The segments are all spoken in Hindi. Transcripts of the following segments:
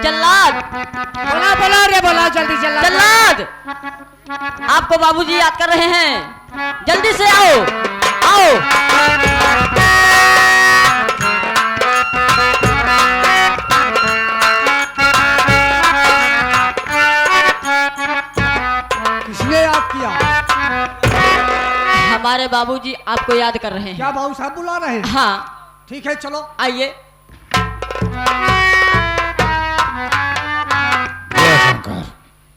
जल्लाद, बोला बोला रे, बोला जल्दी जल्लाद। जल्लाद, आपको बाबूजी याद कर रहे हैं, जल्दी से आओ आओ। किसने याद किया? हमारे बाबूजी आपको याद कर रहे हैं। क्या बाबू साहब बुला रहे हैं? हाँ ठीक है चलो आइए। शंकर,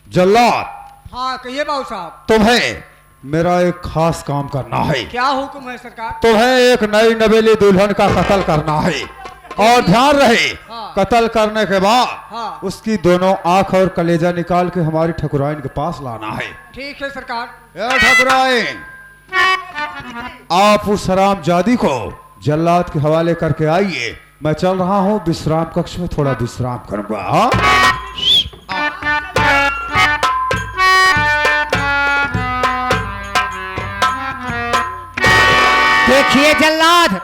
जल्लाद, हाँ कहिए बाबू साहब। तुम्हें मेरा एक खास काम करना है। क्या हुक्म है सरकार? तुम्हें एक नई नवेली दुल्हन का कत्ल करना है, और ध्यान रहे हाँ। कत्ल करने के बाद हाँ। उसकी दोनों आंख और कलेजा निकाल के हमारी ठकुराइन के पास लाना है। ठीक है सरकार। ए ठकुराइन, आप उस हरामजादी को जल्लाद के हवाले करके आइए। मैं चल रहा हूँ विश्राम कक्ष में, थोड़ा विश्राम करूंगा। हाँ? देखिए जल्लाद,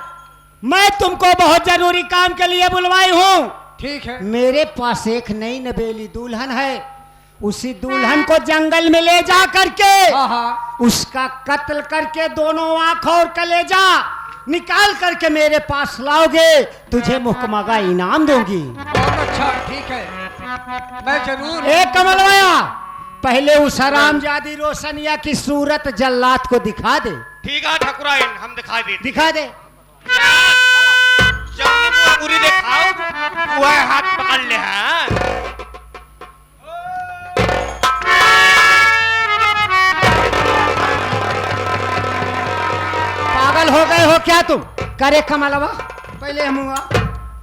मैं तुमको बहुत जरूरी काम के लिए बुलवाई हूँ। ठीक है। मेरे पास एक नई नवेली दुल्हन है, उसी दुल्हन को जंगल में ले जा करके उसका कत्ल करके दोनों आंख और कलेजा निकाल करके मेरे पास लाओगे, तुझे मुहकमा इनाम दूंगी। बहुत अच्छा, ठीक है, मैं जरूर। एक कमलवाया, पहले उस हरामजादी रोशनिया की सूरत जल्लाद को दिखा दे। ठीक है ठकुराइन, हम दिखा दे। दिखा दे। पूरी दिखाओ, वह हाथ पकड़ ले। हैं पागल हो गए हो क्या तुम? करे कमलवा, पहले हम हुआ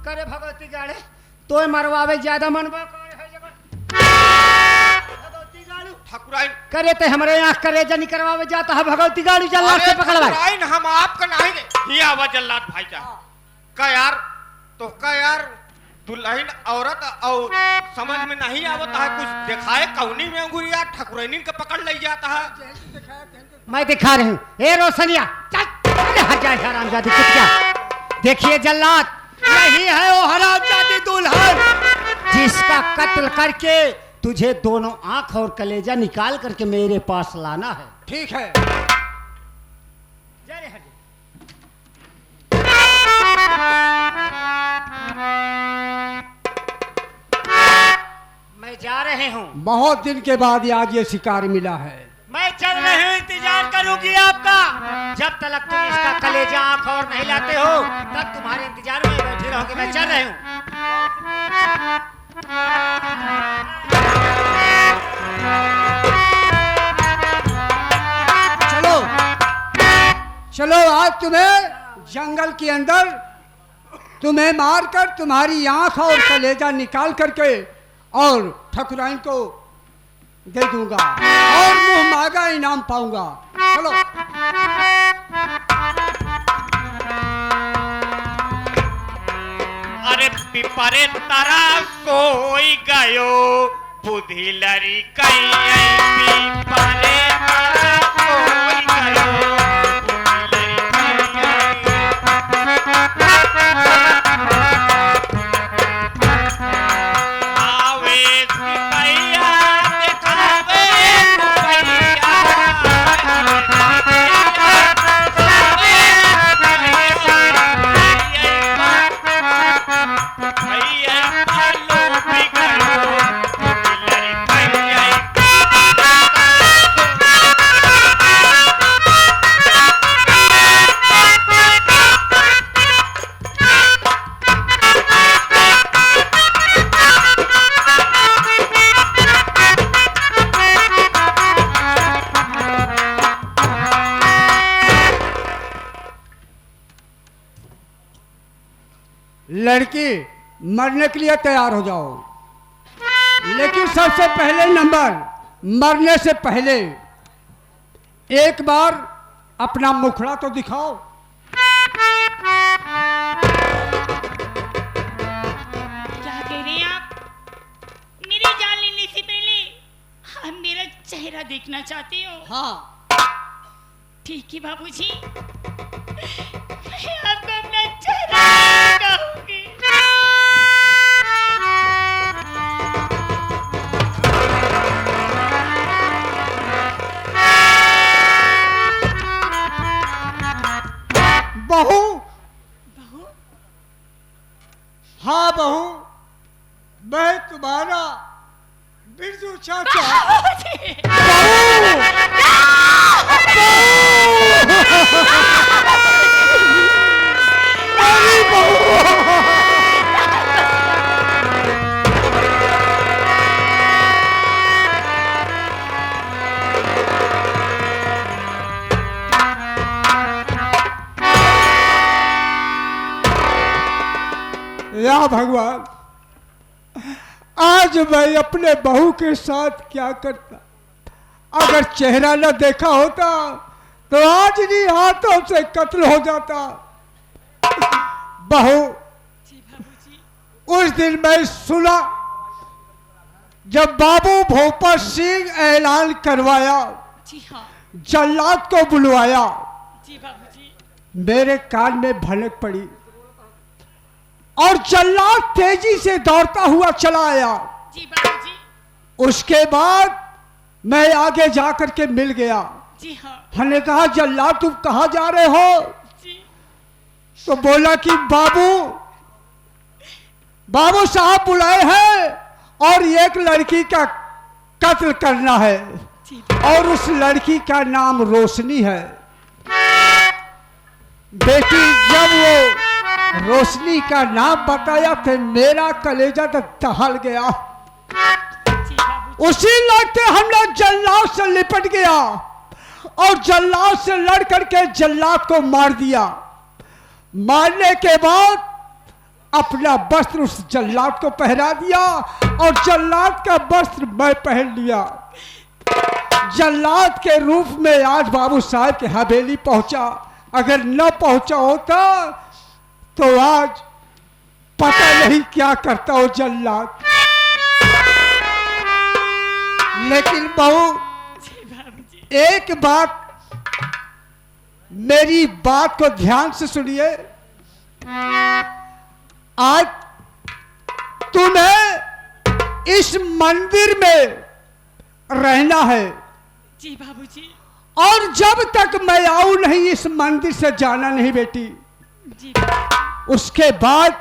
करे भगवती गाड़े तो मरवावे ज्यादा मनवा ठकुराइन करे ते हमारे आंख करे जनी करवावे जाता है भगवती गाड़ी जल्लाद से पकड़वाए। ठकुराइन, हम आपका नहीं दे। ये आवा जल्लाद भाई जा का यार, तो का यार दुल्हन औरत और समझ में नहीं आवता है, कुछ दिखाए कौनी में अंगुरिया ठकुराइन के पकड़ ले जाता है। मैं दिखा रही हूँ। ए रोशनिया, चल हट जाए हरामजादी कुत्तिया। देखिए जल्लाद, यही है वो हरामजादी दुल्हन जिसका कत्ल करके तुझे दोनों आंख और कलेजा निकाल करके मेरे पास लाना है। ठीक है। मैं जा रहे हूँ। बहुत दिन के बाद आज ये शिकार मिला है। मैं चल रही हूँ, इंतजार करूंगी आपका। जब तक तुम इसका कलेजा आंख और नहीं लाते हो तब तुम्हारे इंतजार में बैठी रहूंगी। मैं चल रही हूँ। चलो चलो, आज तुम्हें जंगल के अंदर तुम्हें मारकर तुम्हारी आंख और कलेजा निकाल करके और ठकुराइन को दे दूंगा और मुंह मांगा इनाम पाऊंगा। चलो। अरे पिपरे तारा सोई गयो, बुद्धि लरी कई। पिपरे तारा सोई गयो, लड़की मरने के लिए तैयार हो जाओ, लेकिन सबसे पहले नंबर मरने से पहले एक बार अपना मुखड़ा तो दिखाओ। क्या कह रहे हैं आप? मेरी जान लेने से पहले आप मेरा चेहरा देखना चाहते हो? हाँ। ठीक है बाबूजी, मैं आपको अपना चेहरा दिखाऊंगी। मैं तुम्हारा बिरजू चाचा बाबूजी या भगवान, आज मैं अपने बहू के साथ क्या करता। अगर चेहरा न देखा होता तो आज नहीं हाथों से कत्ल हो जाता। बहू, जी बाबूजी उस दिन मैं सुना जब बाबू भोपा सिंह ऐलान करवाया, जी हाँ जल्लाद को बुलवाया, जी बाबूजी मेरे कान में भनक पड़ी और जल्लाद तेजी से दौड़ता हुआ चला आया। जी बाबूजी उसके बाद मैं आगे जाकर के मिल गया। जी हाँ हमने कहा जल्लाद तुम कहाँ जा रहे हो? जी तो बोला कि बाबू साहब बुलाए हैं और एक लड़की का कत्ल करना है जी और उस लड़की का नाम रोशनी है। बेटी, जब वो रोशनी का नाम बताया तो मेरा कलेजा तो दहल गया। जी बाबूजी उसी लड़ते हम लोग जल्लाद से लिपट गया और जल्लाद से लड़ करके जल्लाद को मार दिया। मारने के बाद अपना वस्त्र उस जल्लाद को पहना दिया और जल्लाद का वस्त्र मैं पहन लिया। जल्लाद के रूप में आज बाबू साहब की हवेली पहुंचा। अगर न पहुंचा होता तो आज पता नहीं क्या करता हो जल्लाद। लेकिन बहू, जी बाबूजी एक बात, मेरी बात को ध्यान से सुनिए। आज तुम्हें इस मंदिर में रहना है जी बाबूजी और जब तक मैं आऊं नहीं इस मंदिर से जाना नहीं बेटी। जी उसके बाद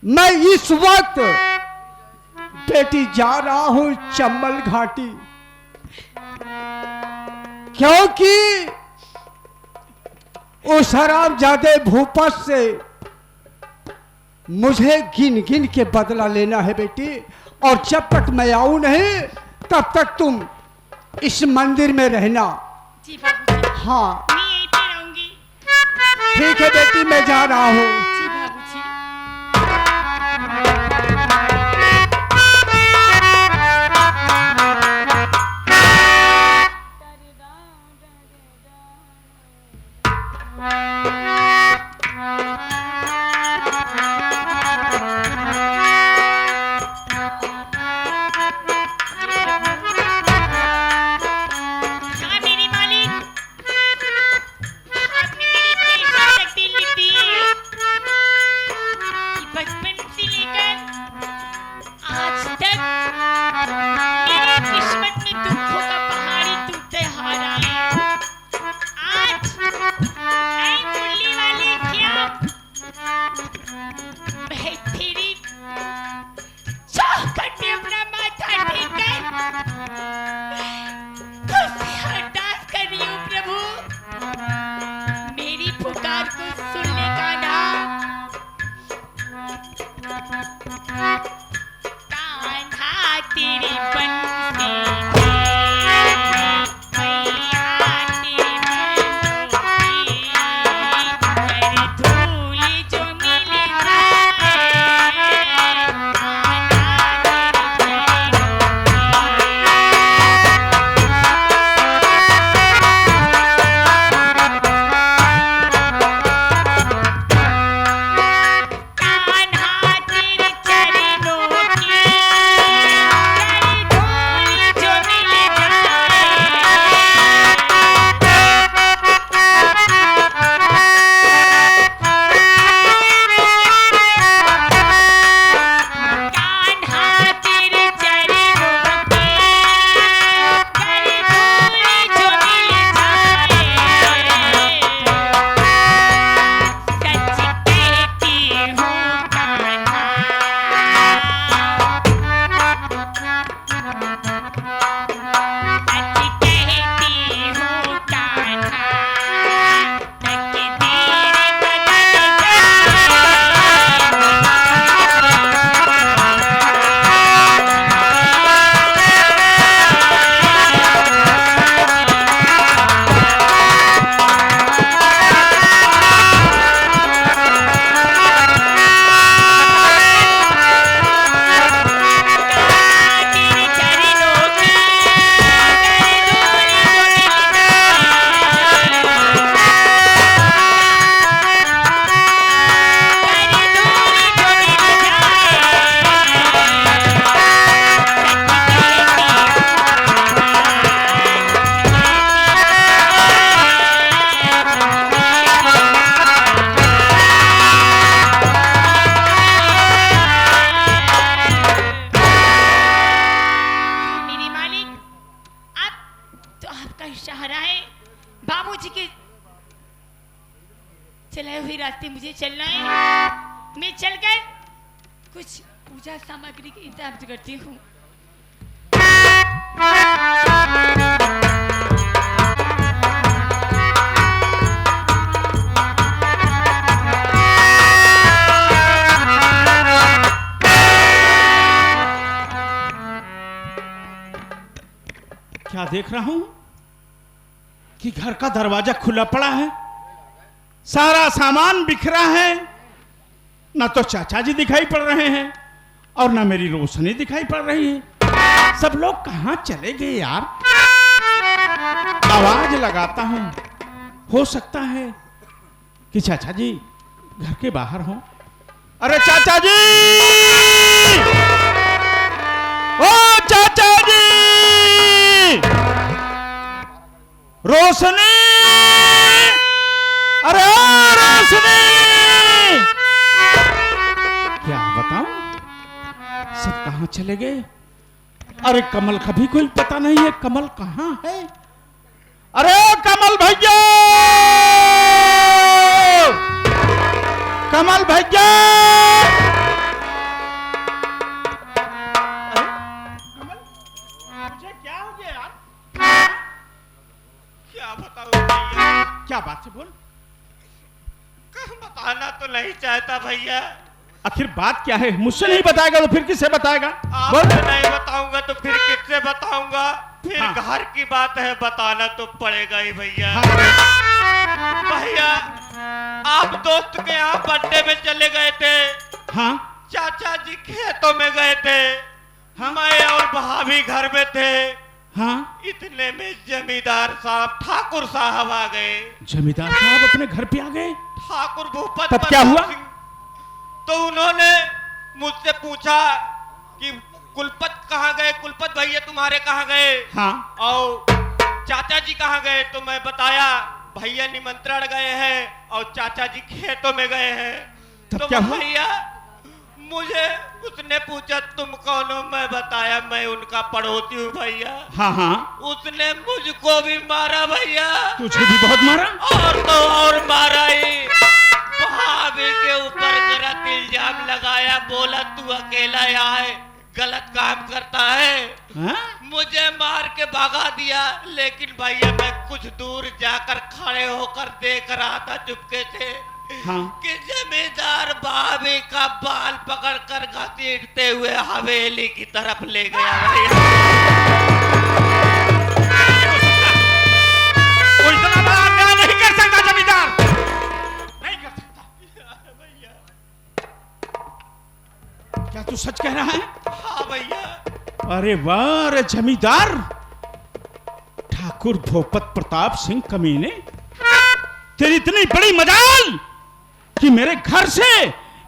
मैं इस वक्त बेटी जा रहा हूं चंबल घाटी, क्योंकि उस हरामजादे भूपत से मुझे गिन गिन के बदला लेना है बेटी। और जब तक मैं आऊं नहीं तब तक तुम इस मंदिर में रहना। जी बाबूजी हाँ मैं यहीं पे रहूंगी। ठीक है बेटी, मैं जा रहा हूं। जी बाबूजी हाँ मेरी मालिक, आपने मेरी पेशा तब्दीली दी कि बचपन से लेकर आज तक मेरी किस्मत में दुखों का पहाड़ी टूटते हारा है। आज ऐ मुरली वाली क्या मैं तेरी चौखट में अपना माथा टेक कर अरदास कर रही हूँ प्रभु, मेरी पुकार को सुनने का नाम कान्हा तेरे बंसी मैया तेरे मनोती कर धूल जो मिल जाए कान्हा तेरे कान्हा तेरे चरणों की कर धूल रास्ते मुझे चलना है। मैं चलकर कुछ पूजा सामग्री का इंतजाम करती हूँ। क्या देख रहा हूं कि घर का दरवाजा खुला पड़ा है, सारा सामान बिखरा है, ना तो चाचा जी दिखाई पड़ रहे हैं और ना मेरी रोशनी दिखाई पड़ रही है। सब लोग कहां चले गए यार? आवाज लगाता हूं, हो सकता है कि चाचा जी घर के बाहर हों। अरे चाचा जी, ओ चाचा जी, रोशनी, अरे ओ रोशनी, क्या बताऊं, सब कहां चले गए? अरे कमल का भी कोई पता नहीं है, कमल कहां है? अरे कमल भैया, कमल भैया, मुझे क्या हो गया यार? क्या बताऊं भैया? क्या बात है, बोल। बताना तो नहीं चाहता भैया। आखिर बात क्या है? मुझसे नहीं बताएगा तो फिर किससे बताएगा? आपसे नहीं बताऊंगा तो फिर किससे बताऊंगा? फिर हाँ। घर की बात है, बताना तो पड़ेगा ही भैया। हाँ। भैया, आप दोस्त के यहाँ बर्थडे में चले गए थे, हाँ चाचा जी खेतों में गए थे, हाँ। मैं और भाभी घर में थे। हाँ, इतने में जमींदार साहब, ठाकुर साहब आ गए। जमींदार साहब अपने घर पे आ गए? ठाकुर भूपत तब क्या हुआ? सिंह। तो उन्होंने मुझसे पूछा कि कुलपत कहाँ गए, कुलपत भैया तुम्हारे कहाँ गए, हाँ। और चाचा जी कहाँ गए? तो मैं बताया भैया निमंत्रण गए हैं और चाचा जी खेतों में गए हैं। तब तो क्या हुआ? भैया मुझे उसने पूछा तुम कौन हो? मैं बताया मैं उनका पड़ोसी हूँ भैया। हाँ हाँ, उसने मुझको भी मारा भैया, तुझे भी बहुत मारा? और तो और मारा ही। भाभी के ऊपर गलत इल्जाम लगाया, बोला तू अकेला यहाँ है, गलत काम करता है। हाँ? मुझे मार के भगा दिया। लेकिन भैया मैं कुछ दूर जाकर खड़े होकर देख रहा था चुपके से हाँ। कि जमींदार भाभी का बाल पकड़कर घसीटते हुए हवेली की तरफ ले गया भैया। कोई इतना बड़ा अन्याय नहीं कर सकता जमींदार, नहीं कर सकता। भैया, क्या तू सच कह रहा है? हाँ भैया। अरे वाह, अरे जमींदार ठाकुर भूपत प्रताप सिंह कमीने, तेरी इतनी बड़ी मजाल कि मेरे घर से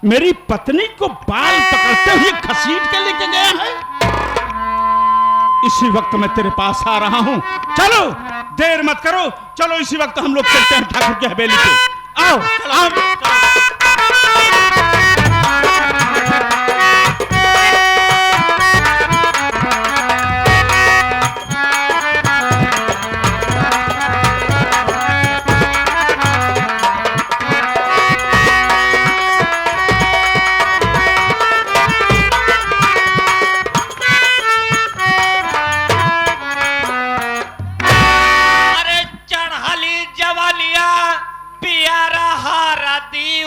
मेरी पत्नी को बाल पकड़ते हुए घसीट के लेके गया है। इसी वक्त मैं तेरे पास आ रहा हूं, चलो देर मत करो, चलो इसी वक्त हम लोग चलते हैं ठाकुर की हवेली पे। आओ आओ। अरे चढ़ली जवानिया पियारा हारा दी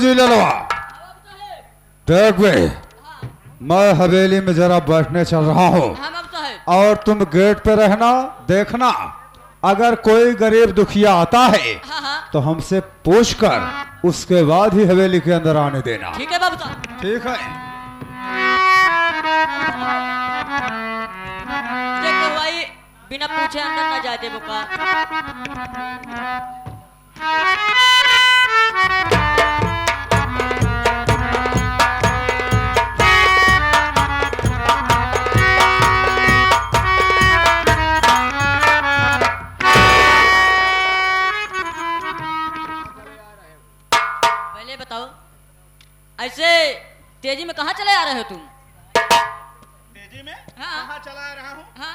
जी ललवा, देख बे, मैं हवेली में जरा बैठने चल रहा हूँ हाँ बाबू साहब। और तुम गेट पे रहना, देखना अगर कोई गरीब दुखिया आता है हाँ हाँ तो हमसे पूछकर उसके बाद ही हवेली के अंदर आने देना। ठीक है बाबू साहब। ठीक है। देखो भाई बिना पूछे अंदर ना जाए देवो का। पहले बताओ ऐसे तेजी में कहाँ चले आ रहे हो तुम? तेजी में हाँ। कहाँ चला रहा हूँ? हाँ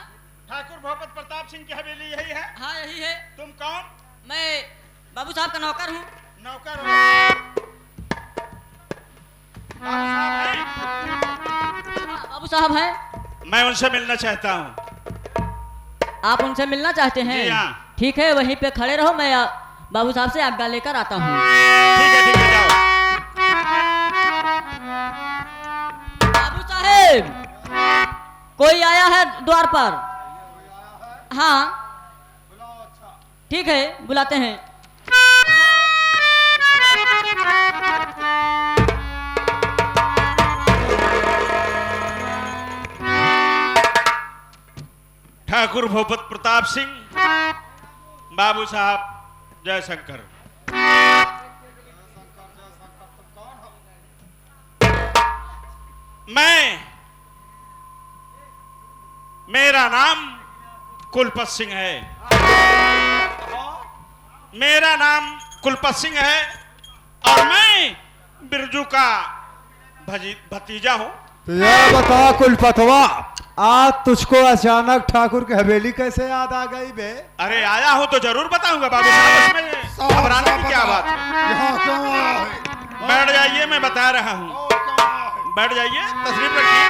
ठाकुर भूपत प्रताप सिंह की हवेली यही है। हाँ यही है। तुम कौन? मैं बाबू साहब का नौकर हूँ। नौकर हो? बाबू साहब हैं? हाँ, बाबू साहब हैं। मैं उनसे मिलना चाहता हूँ। आप उनसे मिलना चाहते हैं? जी हाँ। ठीक है वहीं पे खड़े रहो, मैं बाबू साहब से आज्ञा लेकर आता हूँ। ठीक है जाओ। बाबू साहेब कोई आया है द्वार पर? हाँ ठीक है बुलाते हैं। ठाकुर भूपत प्रताप सिंह, बाबू साहब जयशंकर। मेरा नाम कुलपत सिंह है। मेरा नाम कुलपत सिंह है और मैं बिरजू का भतीजा हूँ। तो यह बता कुलपतवा, आज तुझको अचानक ठाकुर की हवेली कैसे याद आ गई बे? अरे आया हूँ तो जरूर बताऊंगा बाबू साहब, इसमें घबराने की क्या बात है? यहाँ क्यों आया है? बैठ जाइए, मैं बता रहा हूँ। बैठ जाइए, तशरीफ रखिए।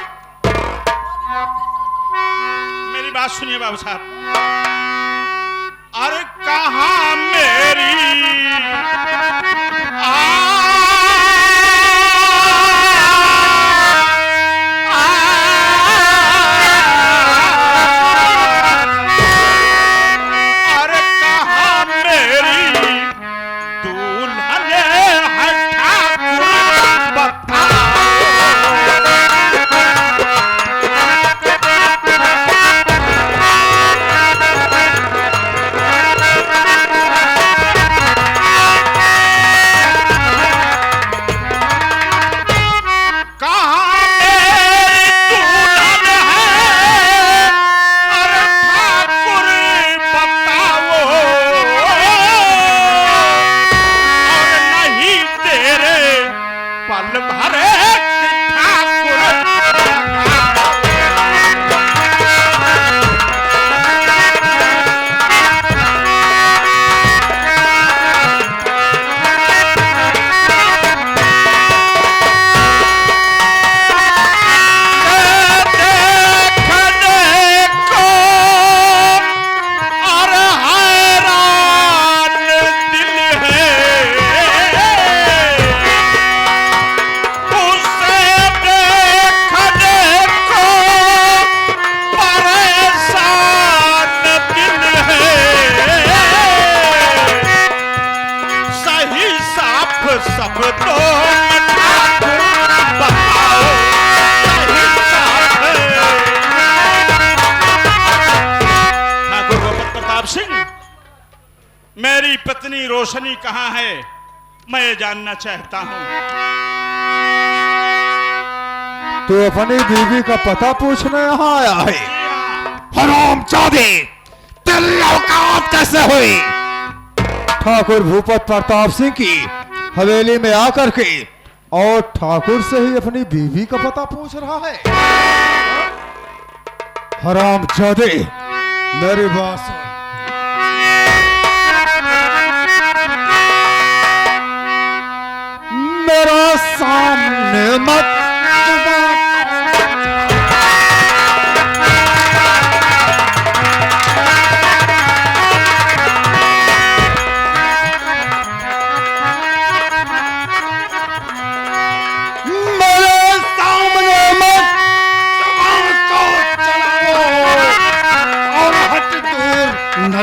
मेरी बात सुनिए बाबू साहब। अरे कहाँ मेरी अरे कहाँ मेरी दुल्हन है ठाकुर बताओ। मेरी पत्नी रोशनी कहाँ है, मैं जानना चाहता हूँ। तू अपनी बीवी का पता पूछने यहाँ आया है? हरामजादे, तेरी औकात कैसे हुई ठाकुर भूपत प्रताप सिंह की हवेली में आकर के और ठाकुर से ही अपनी बीवी का पता पूछ रहा है? हरामजादे, मेरी बात सुन। मेरा सामने मत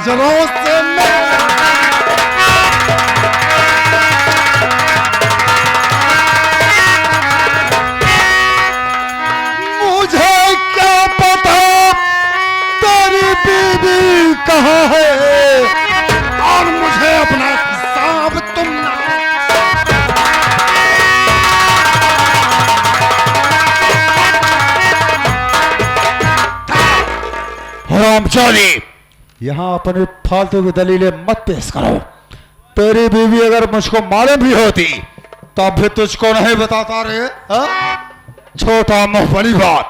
नजरों से मुझे क्या पता तेरी बीवी कहाँ है, और मुझे अपना हिसाब तुम ना। हरामजादी, यहाँ अपने फालतू की दलीलें मत पेश करो। तेरी बीवी अगर मुझको मालूम भी होती तब भी तुझको नहीं बताता रे, हाँ? छोटा मुंह बड़ी बात।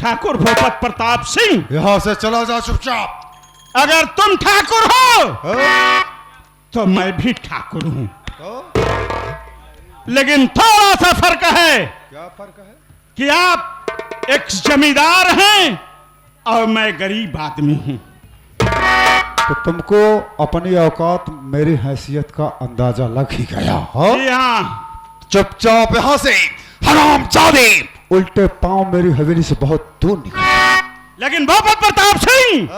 ठाकुर भूपत प्रताप सिंह, यहाँ से चला जा चुपचाप। अगर तुम ठाकुर हो हाँ? तो मैं भी ठाकुर हूँ, लेकिन थोड़ा सा फर्क है क्या फर्क है? कि आप एक जमींदार हैं और मैं गरीब आदमी हूँ। तो तुमको अपनी औकात मेरी हैसियत का अंदाजा लग ही गया, हाँ? जी हाँ। चुपचाप यहाँ से हरामजादी, उल्टे पांव मेरी हवेली से बहुत दूर निकल। लेकिन भूपत प्रताप सिंह,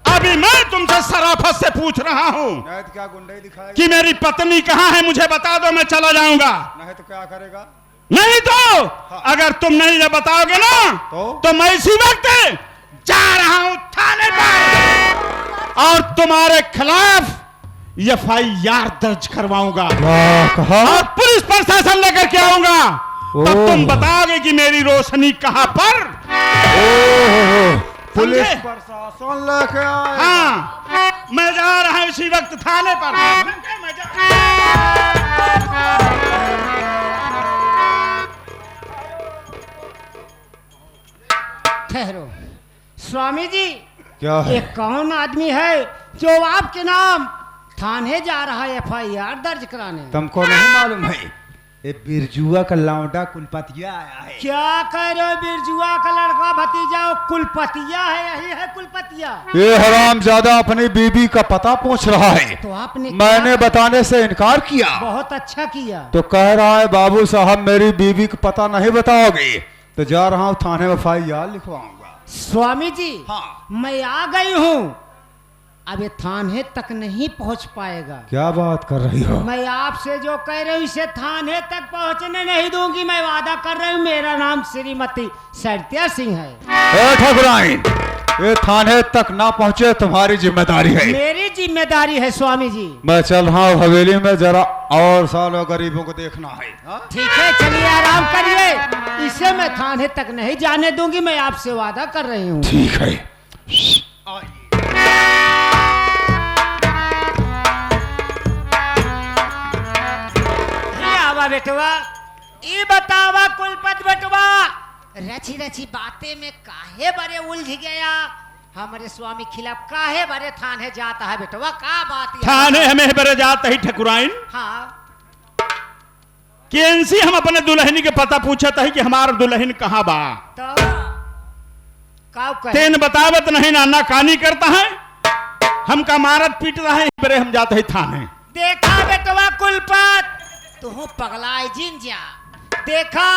अभी मैं तुमसे सराफत से पूछ रहा हूँ क्या गुंडे दिखाएगा? कि मेरी पत्नी कहाँ है, मुझे बता दो, मैं चला जाऊंगा। नहीं तो क्या करेगा? नहीं तो अगर तुम नहीं ये बताओगे ना तो मैं इसी वक्त जा रहा हूं थाने पर और तुम्हारे खिलाफ FIR दर्ज करवाऊंगा क्या कहा? और पुलिस प्रशासन लेकर के आऊंगा। तब तुम बताओगे कि मेरी रोशनी कहां पर। ओह, पुलिस समझे? प्रशासन लेके आए। हाँ, मैं जा रहा हूं इसी वक्त थाने पर। मैं जा ठहरो स्वामी जी, क्या है? ये कौन आदमी है जो आपके नाम थाने जा रहा है FIR दर्ज कराने? तुमको नहीं मालूम है? ये बिरजुआ का लौंडा कुलपतिया आया है। क्या कह रहे हो? बिरजुआ का लड़का भतीजा कुलपतिया है? यही है कुलपतिया? ये हरामजादा अपनी बीबी का पता पूछ रहा है। तो आपने मैंने बताने से इनकार किया। बहुत अच्छा किया। तो कह रहा है बाबू साहब मेरी बीवी का पता नहीं बताओगे तो जा रहा हूँ थाने में FIR लिखवाऊंगा। स्वामी जी, हाँ। मैं आ गई हूँ, अब ये थाने तक नहीं पहुँच पाएगा। क्या बात कर रही हो? मैं आपसे जो कह रही हूँ इसे थाने तक पहुँचने नहीं दूंगी। मैं वादा कर रही हूँ, मेरा नाम श्रीमती सत्या सिंह है। ए ठकुराइन, ये थाने तक ना पहुँचे तुम्हारी जिम्मेदारी है। मेरी जिम्मेदारी है स्वामी जी। मैं चल रहा हूँ हवेली में, जरा और सालों गरीबों को देखना है। हाँ? ठीक है, चलिए आराम करिए। इसे मैं थाने तक नहीं जाने दूंगी, मैं आपसे वादा कर रही हूँ। ठीक है। आवा बेटवा, ये बतावा कुलपति बेटवा, रची रची बातें में काहे बरे उलझ गया? हमारे स्वामी खिलाफ काहे बरे थाने जाता है बेटवा? का बात है? थाने हमें बरे जाता ही ठकुराइन हाँ, केएनसी हम अपने दुल्हनी के पता पूछता है कि हमारा दुल्हन कहाँ बा। तो काव कहे? तेन बतावत नहीं, नाना कानी करता है, हम का मारत पीट रहा है, बरे हम जाते हैं थाने। देखा बेटवा कुलपत, तू पगलाए जिन जा। देखा,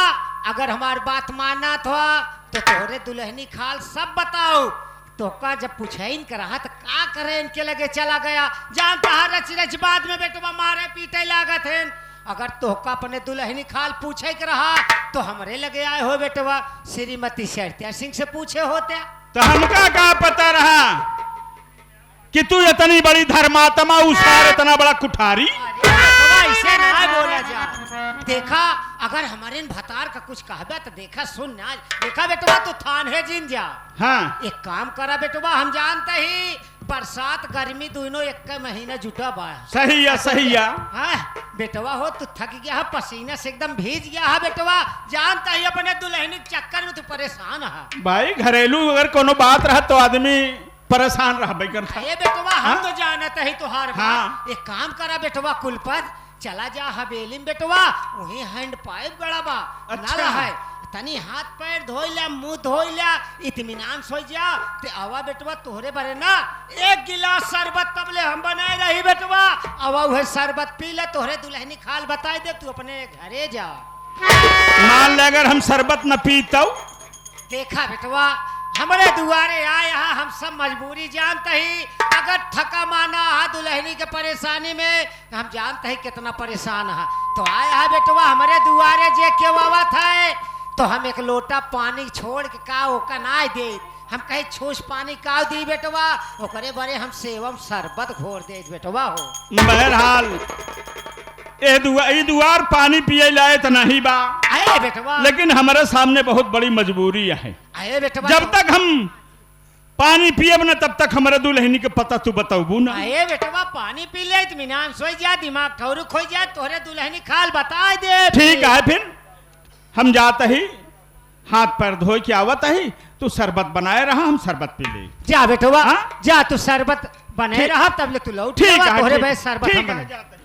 अगर हमारी बात मानना था तो तोरे दुल्हनी खाल सब बताओ। तो का जब पूछाइन करा तो का करे, इनके लगे चला गया। जानता है रच रच बाद में बेटवा मारे पीटे लागत है। अगर तोहका अपने दुल्हनी खाल पूछे के रहा तो हमरे लगे आए हो बेटवा, श्रीमती सत्या सिंह से पूछे होते। तो हमका का पता रहा कि तू इतनी बड़ी धर्मात्मा, उसार इतना बड़ा कुठारी। ऐसे ना बोला जा। देखा, अगर हमारे भतार का कुछ कहबे तो देखा सुन ना। देखा बेटवा, तू थाने जिन जा। हाँ, एक काम करा बेटवा, हम जानते ही बरसात गर्मी दोनों एक का महीना जुटा बा। सही है, सही है। हाँ बेटवा हो, तू थक गया है, पसीने से एकदम भीज गया है बेटवा। जानता ही अपने दुल्हनी के चक्कर में तू परेशान है। भाई घरेलू अगर कोनो बात रहा तो आदमी परेशान रह करता। ये बेटवा हम तो जानते ही तुहार बात। हाँ। एक काम करा बेटवा कुलपत, चला जा हवेली में बेटवा, वही हैंड पाइप गड़ा बा। अच्छा। ना है तनी हाथ पैर धोई ला, मुंह धोई ला, इत्मीनान सो जा। ते आवा बेटवा तोहरे भरे ना एक गिलास शरबत तबले हम बनाए रही बेटवा। आवा वह शरबत पी ले, तोहरे दुल्हनी खाल बताई दे, तू अपने घरे जा। मान ले अगर हम शरबत न पीता। देखा बेटवा, हमारे दुआरे आए यहाँ हम सब मजबूरी जानते ही अगर थका माना है दुल्हनी के परेशानी में हम जानते ही कितना परेशान है तो आए है बेटवा हमारे दुआरे जे क्यों आवत है तो हम एक लोटा पानी छोड़ के का ओका ना दे हम कहे छोस पानी का दी बेटवा ओकरे बड़े हम सेवम शरबत घोर दे बेटवा हो। बहरहाल ए दुआर पानी पिए लाए तो नहीं बा आए बेटवा लेकिन हमारे सामने बहुत बड़ी मजबूरी है। आए बेटवा जब तक हम पानी पिए ना तब तक हमारे दुल्हनी के पता तू बताऊ ना। आए बेटवा पानी पी ले इत्मीनान सो जा दिमाग ठौरुक हो जा तोहरे दुल्हनी खाल बता दे। ठीक है फिर हम जाते ही हाथ पैर धो के आवत ही तू शरबत बनाए रहा हम शरबत पी ले। जा बेटवा हाँ? जा तू शरबत बने रहा तब ले तू लौट ठीक है तोहरे ठीक- भाई शरबत ठीक हम है, बने। जाते हैं।